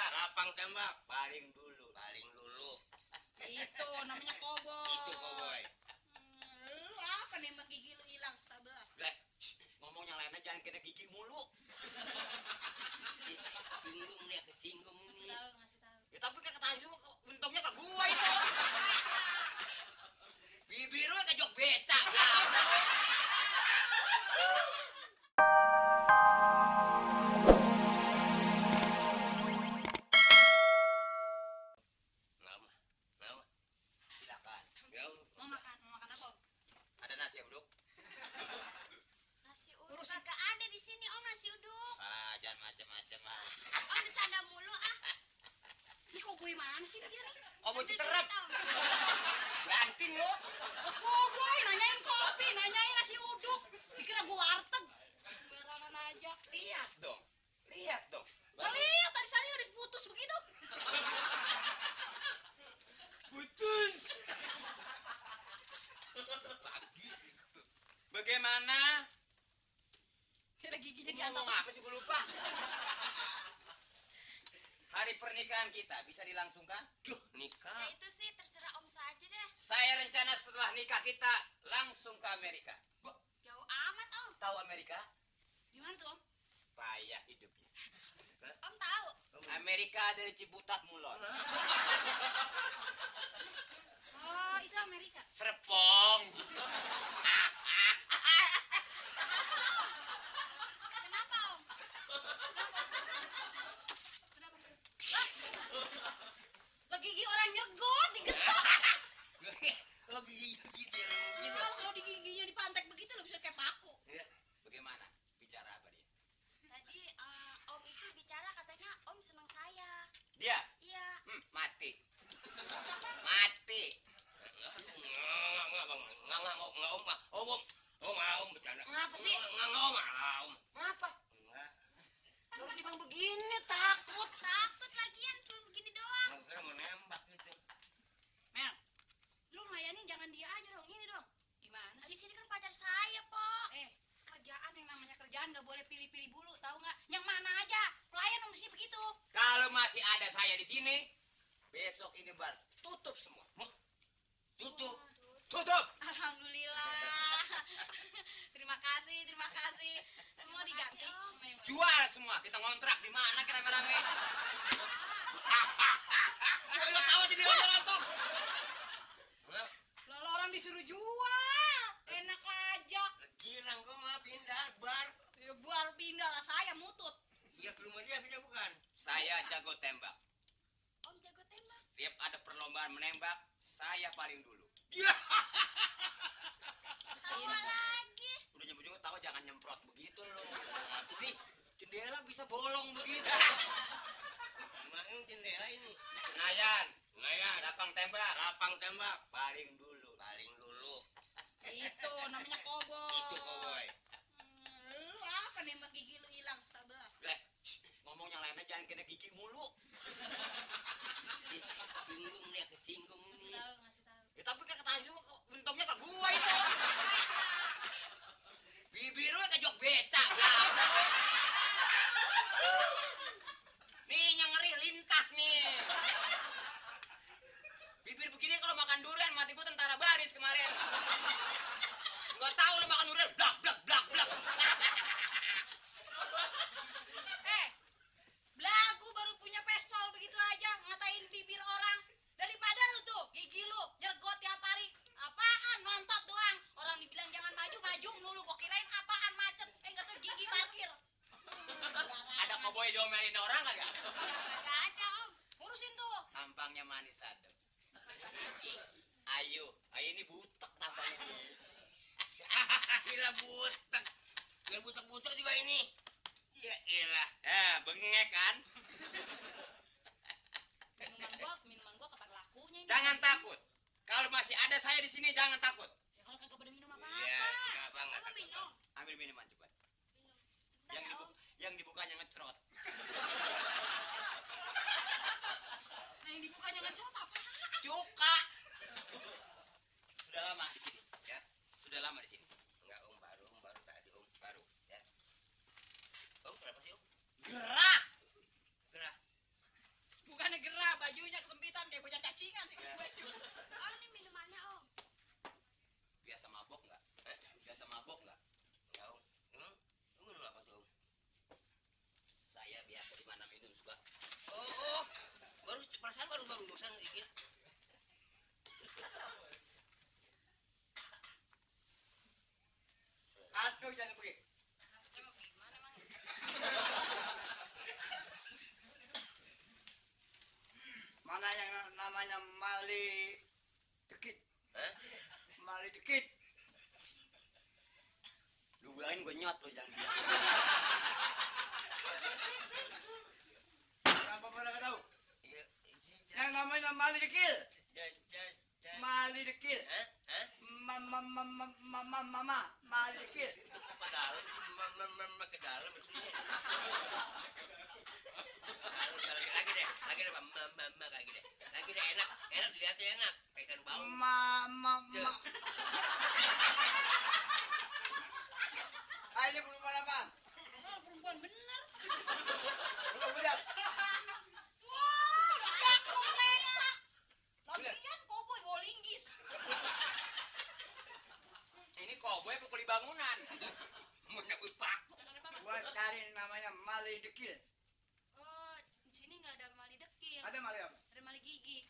tembak. Lapang tembak. Paling dulu. Paling dulu. Itu namanya koboi. Itu koboi. Lu apa nembak gigi lu hilang sebelah? Ngomong yang lainnya jangan kena gigi mulu. Singgung dia, kesinggung Ngasih ini. tahu, ngasih tahu. Ya tapi kan ketahui juga kok untungnya ke gua itu. Bibir lu ke jok becak. Nama. Nama. Silakan. Ya. Mau makan apa? Om? Ada nasi uduk? Nasi uduk Urusin. kagak ada di sini Om, nasi uduk. Jangan macam-macam ah. Om bercanda mulu ah. Ini koboi mana sih dia nih? Koboi Citerep. Ganting lo. Oh, koboi nanyain kopi, nanyain nasi uduk. Dikira gua warteg. Barangan aja. Lihat dong. Lihat dong. Gak lihat tadi sana udah putus begitu. Putus. Pagi. Bagaimana? Ada giginya di Ngomong atas. apa sih gue lupa? Hari pernikahan kita bisa dilangsungkan? Duh, nikah. Ya itu sih terserah Om saja deh. Saya rencana setelah nikah kita langsung ke Amerika. Jauh amat Om. Tahu Amerika? Di mana tuh Om? Payah hidupnya. Om tahu. Amerika dari Ciputat Mulon. Oh, itu Amerika. Serpong. Kenapa Om? Kenapa? Lah gigi orang nyergot, digetok. Oh, gigi gitu ya. Gitu. Kalau di giginya dipantek begitu lo bisa kayak paku. Ya. Bagaimana? Bicara apa dia? Tadi Om itu bicara katanya Om senang saya. Dia? Iya. Mati. Mati. Om bercanda. Ngapa sih? Om. Ngapa? Enggak. Lu bang begini takut. Takut lagian cuma begini doang. Enggak mau nembak gitu. Mel, lu ngelayanin jangan dia aja dong, ini dong. Gimana Di sih? sini kan pacar saya, Po. Kerjaan yang namanya kerjaan nggak boleh pilih-pilih bulu, tahu nggak? Yang mana aja, pelayan dong mesti begitu. Kalau masih ada saya di sini, besok ini bar tutup semua. Tutup. Tutup. Alhamdulillah. Terima kasih, terima kasih. Mau diganti? Makasih, Om. Sama yang baru. Jual semua. Kita ngontrak di mana kita rame-rame. Lo tahu jadi nonton. Lalu orang disuruh jual, enak aja. Girang gua mah pindah bar. Ya buar pindah lah, saya mutut. Ya ke rumah dia pindah bukan? Saya jago tembak. Om jago tembak. Tiap ada perlombaan menembak, saya paling dulu. Tawa lagi. Udah nyebut juga tahu jangan nyemprot begitu lo. Apa sih? Jendela bisa bolong begitu. Emang jendela ini. Senayan, Senayan. lapang tembak. Lapang tembak. Paling dulu. Paling dulu. Itu namanya koboi. Itu koboi. Lu apa nembak gigi lu hilang sebelah? Ngomong yang lainnya jangan kena gigi mulu. Singgung dia, kesinggung Ngasih ini. tahu, ngasih tahu. Ya tapi kan ketahui juga kok untungnya ke gua itu. Bibir lu ke jok becak. Nih yang ngeri lintah nih. Bibir begini kalau makan durian mati gua tentara baris kemarin. Nggak tahu lu makan durian blak blak blak blak. Belagu baru punya pistol begitu aja ngatain bibir orang. Daripada lu tuh gigi lu nyergot tiap hari. Apaan nontot doang. Orang dibilang jangan maju maju mulu. Gua kirain apaan macet. Enggak tuh gigi parkir. Ada koboi diomelin orang kagak? Gak ada Om. Ngurusin tuh. Tampangnya manis adem. Ayo ini butek tampangnya. Gila butek. Biar butek-butek juga ini. Ya elah. Bengek kan? Minuman gua kapan lakunya ini? Jangan takut. Kalau masih ada saya di sini jangan takut. Ya kalau kagak pada minum apa? Iya, enggak banget. Om minum. Ambil minuman cepat. Minum. Sebentar ya Om. Yang dibukanya ngecrot. Nah yang dibukanya ngecot apa? Cuka. Sudah lama di sini, ya. Sudah lama di sini. Enggak om baru tadi om baru ya. Om kenapa sih om? Gerah. Gerah. Lu jangan pergi. Emang gimana emang? Mana yang namanya Mali Dekit? Hah? Mali Dekit. Lu bilangin gue nyot lu jangan bilang. Kenapa pada nggak tahu? Iya. Yang namanya Mali Dekil. Mali Dekil. Hah? Hah? Mama Mali Dekil. Ke dalam, ke dalam. Lagi deh, mama lagi deh. Lagi deh, enak dilihatnya enak, kayak ikan bau. Mama. Ayo perempuan apaan? Oh, perempuan bener. Udah. Wah, udah aku Reksa. Lagian koboi bawa linggis. Ini koboi apa kuli bangunan? Mau nyabut paku. Gua cari namanya Mali Dekil. Oh, di sini nggak ada mali dekil. Ada Mali apa? Ada mali gigi.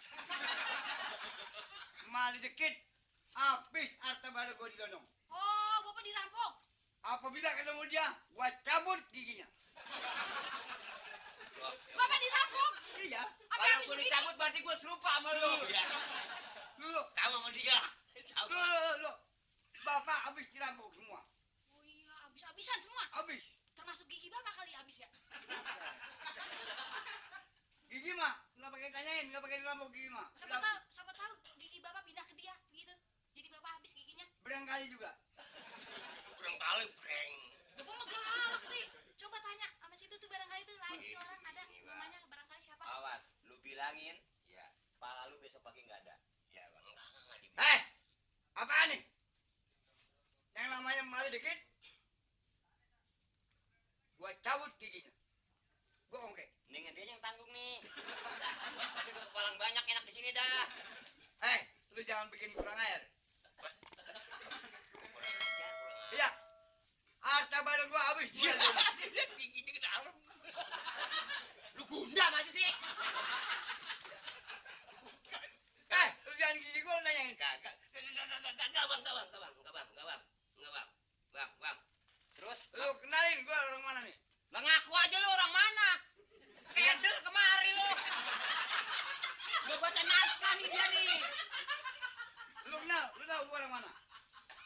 Mali Dekit. Habis harta baru gua didonong. Oh, bapak dirampok. Apabila ketemu dia, gua cabut giginya. Bapak dirampok. Iya. Apa Kalau habis gue begini? dicabut berarti gue serupa sama lu. Iya. Lu, Sama sama dia. lu. Bapak habis dirampok semua. Oh iya, habis-habisan semua. Habis. Termasuk gigi bapak kali habis ya. Gigi mah nggak pakai tanyain, nggak pakai dirampok gigi mah. Siapa tahu gigi bapak pindah ke dia begitu. Jadi bapak habis giginya. Berangkali juga. Kurang kali, breng. Bapak mah galak sih. Coba tanya sama situ tuh barangkali tuh lain itu orang ada namanya barangkali siapa. Awas, lu bilangin, Ya, pala lu besok pagi nggak ada. ya bang, enggak dibilang. Apaan nih? Yang namanya Mali Dekit, gua cabut giginya. Gua ongkek. Mendingan dia yang tanggung nih. Masih udah kepalang banyak enak di sini dah. Lu jangan bikin kurang air. Kurang ajar. Iya. Harta badan gua habis. Lihat giginya ke dalam. Lu gundam aja sih. Lu jangan gigi gua nanyain. Kagak, bang. Terus, Lu kenalin gua orang mana nih? lah ngaku aja lu orang mana? Kedel kemari lu. Gua baca naskah nih dia nih. Lu tahu gua orang mana?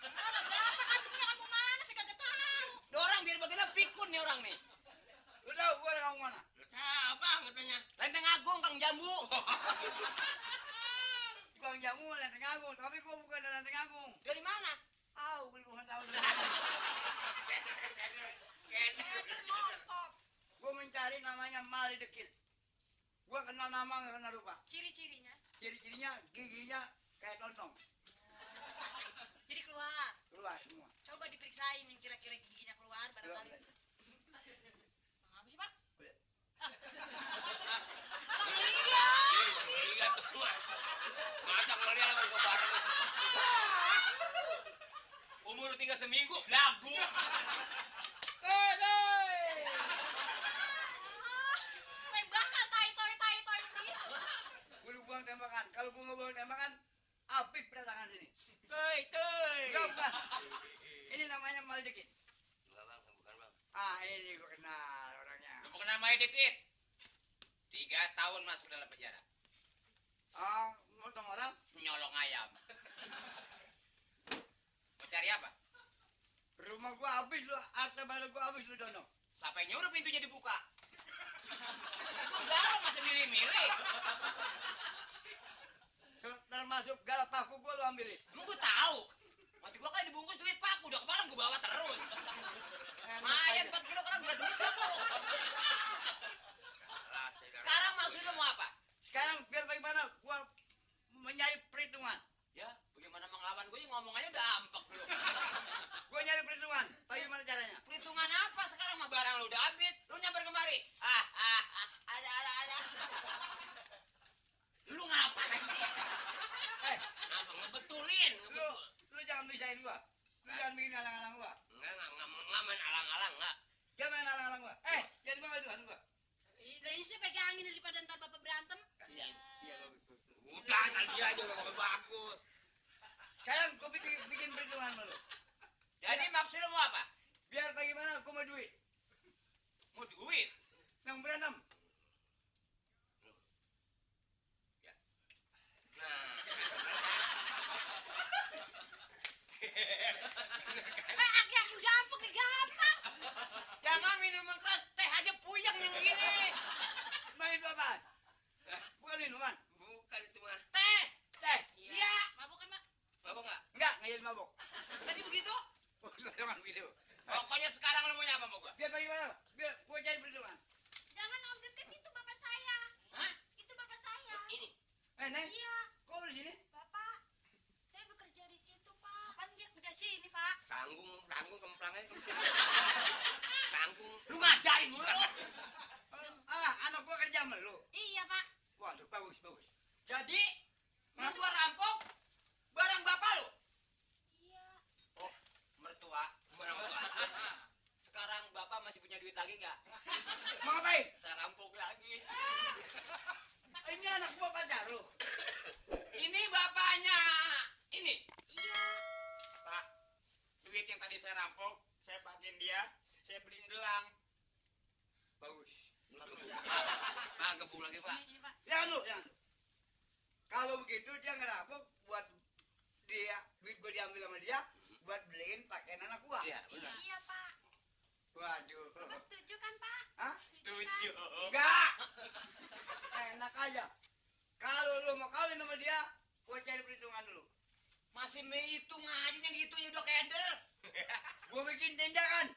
Ada berapa kandungnya kamu mana sih kagak tahu. Orang biar bagaimana pikun nih orang nih. Lu tahu gua orang mana? Lu tahu bang katanya. Lenteng Agung Kang Jambu. Bang Jamu Lenteng Agung, tapi gua bukan dari Lenteng Agung. Dari mana? Gua nggak tahu. Gua mencari namanya Mali Dekil. Gua kenal nama nggak kenal rupa. Ciri-cirinya. Ciri-cirinya giginya kayak tontong. Jadi keluar. Keluar semua. Coba diperiksain yang kira-kira giginya keluar barangkali. Bang habis Pak? Boleh. Bang lihat. Lihat tuh. Mata ngeliat sama gua bareng. Umur tinggal seminggu, lagu. Tembakan tai gitu. Gua lu buang tembakan. Kalau gua nggak buang tembakan, habis perdagangan ini. Tuh. Enggak, bukan. Ini namanya Mali Dekit. Enggak bang, bukan bang. Ini gua kenal orangnya. Lu bukan namanya dikit. 3 tahun masuk dalam penjara. Motong orang? Nyolong ayam. Mau cari apa? Rumah gua habis lu, harta baru gua habis lu dono. Siapa yang nyuruh pintunya dibuka? Enggak, masih milih-milih. Termasuk galak paku gua lu ambilin. Emang gue tahu. Mati gua kan dibungkus duit paku, udah kepala gua bawa terus. Mayan 4 kilo kan udah duit paku. Sekarang maksud lu mau apa? Sekarang biar bagaimana gua mencari perhitungan. Ya, bagaimana mengelawan gue ngomong aja udah ampek lu. Gua nyari perhitungan. Bagaimana caranya? Perhitungan apa sekarang mah barang lu udah habis, lu nyamper kemari. Ada. Lu ngapain sih? Apa ngebetulin? Lu jangan bisain gua. Lu jangan bikin alang-alang gua. Enggak main alang-alang enggak. Jangan main alang-alang gua. Jangan gua aduan gua. Ini sih pegangin daripada ntar bapak berantem. Kasihan. Iya bagus. Udah, asal dia aja udah bagus. Sekarang gua bikin perhitungan sama lu. Jadi maksud lu mau apa? Biar bagaimana gua mau duit. Mau duit? Yang berantem. Nah, Aki-aki udah ampun nih gampang. Jangan minuman keras, teh aja puyeng yang gini. Main itu apaan? Bukan minuman. bukan itu mah. Teh. Teh. Iya. Mabuk kan, Mak? Mabok nggak? Enggak, ngajin mabok. Tadi begitu. Jangan begitu. Pokoknya sekarang lu maunya apa mau gua? Biar bagaimana? Biar gua cari perhitungan. Jangan om deket itu bapak saya. Hah? Itu bapak saya. Ini. Neng, Iya, kok di sini? bapak. Saya bekerja di situ pak. Apaan dia kerja sini, Pak? Tanggung kemplangnya. Tanggung. Lu ngajarin mulu. Anak gua kerja sama lu. Iya, Pak. Waduh, bagus, bagus. Jadi, mertua rampok barang bapak lu. Iya. Oh, mertua. Gimana mertua? Sekarang bapak masih punya duit lagi nggak? Mau ngapain? Saya rampok lagi. Ini anak gua pacar lu. Ini bapaknya. Ini. Iya. Pak, duit yang tadi saya rampok, saya bagiin dia, saya beliin gelang. Bagus. Pak, gebung lagi, Pak. Ini, Pak. Jangan lu, jangan. Kalau begitu dia ngerampok buat dia, duit gua diambil sama dia, buat beliin pakaian anak gua. Iya, benar. Iya pak. Waduh. Bapak setuju kan pak? Hah? Setuju. Enggak. Enak aja. Kalau lu mau kawin sama dia, gua cari perhitungan dulu. Masih menghitung aja yang dihitungnya udah keder. Gua bikin tindakan.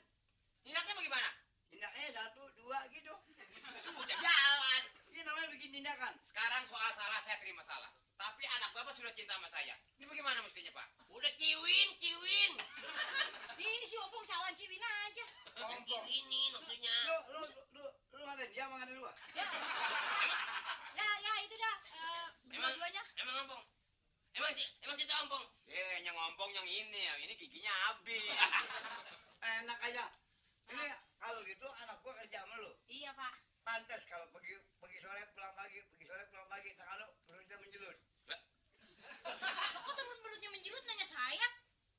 Tinaknya bagaimana? Tindaknya 1, 2 gitu. Itu bocah jalan. Ini namanya bikin tindakan. Sekarang soal salah saya terima salah. Tapi anak bapak sudah cinta sama saya. Ini bagaimana mestinya, Pak? Udah kiwin. Ini si Opong cawan ciwin aja. Ngomong. Kiwinin maksudnya. Lu ngatain dia sama ngatain gua. Ya, itu dah. Dua-duanya. Emang ngompong? Emang situ ngompong? Yang ngompong yang ini giginya habis. Enak aja. Ini kalau gitu anak gua kerja sama lu. Iya, Pak. Pantes kalau pergi sore pulang pagi, pergi sore pulang pagi, tangan lu perutnya menjelut. Loh, kok turun-turunnya menjelut nanya saya?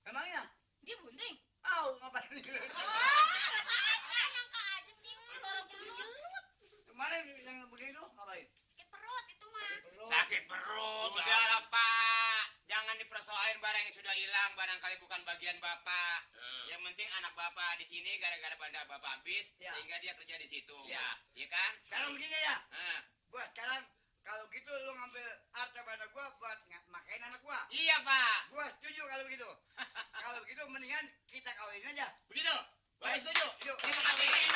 Emangnya? Dia bunting. Au, ngapain menjelut? Bapak nyangka aja sih. Orang menjelut. Kemarin yang begitu ngapain? Sakit perut itu mah. Sakit perut. Sudahlah, Pak. Jangan dipersoalin barang yang sudah hilang, barangkali bukan bagian Bapak. Yang penting anak Bapak di sini gara-gara pada Bapak habis, Ya. sehingga dia kerja di situ. Ya. Iya kan? Sekarang begini ya. Nah. Gua sekarang kalau gitu lu ngambil harta anak gua buat makain anak gua. Iya, Pak. Gua setuju kalau begitu. Kalau begitu mendingan kita kawin aja. Begitu. Baik, setuju. Yuk. Terima kasih.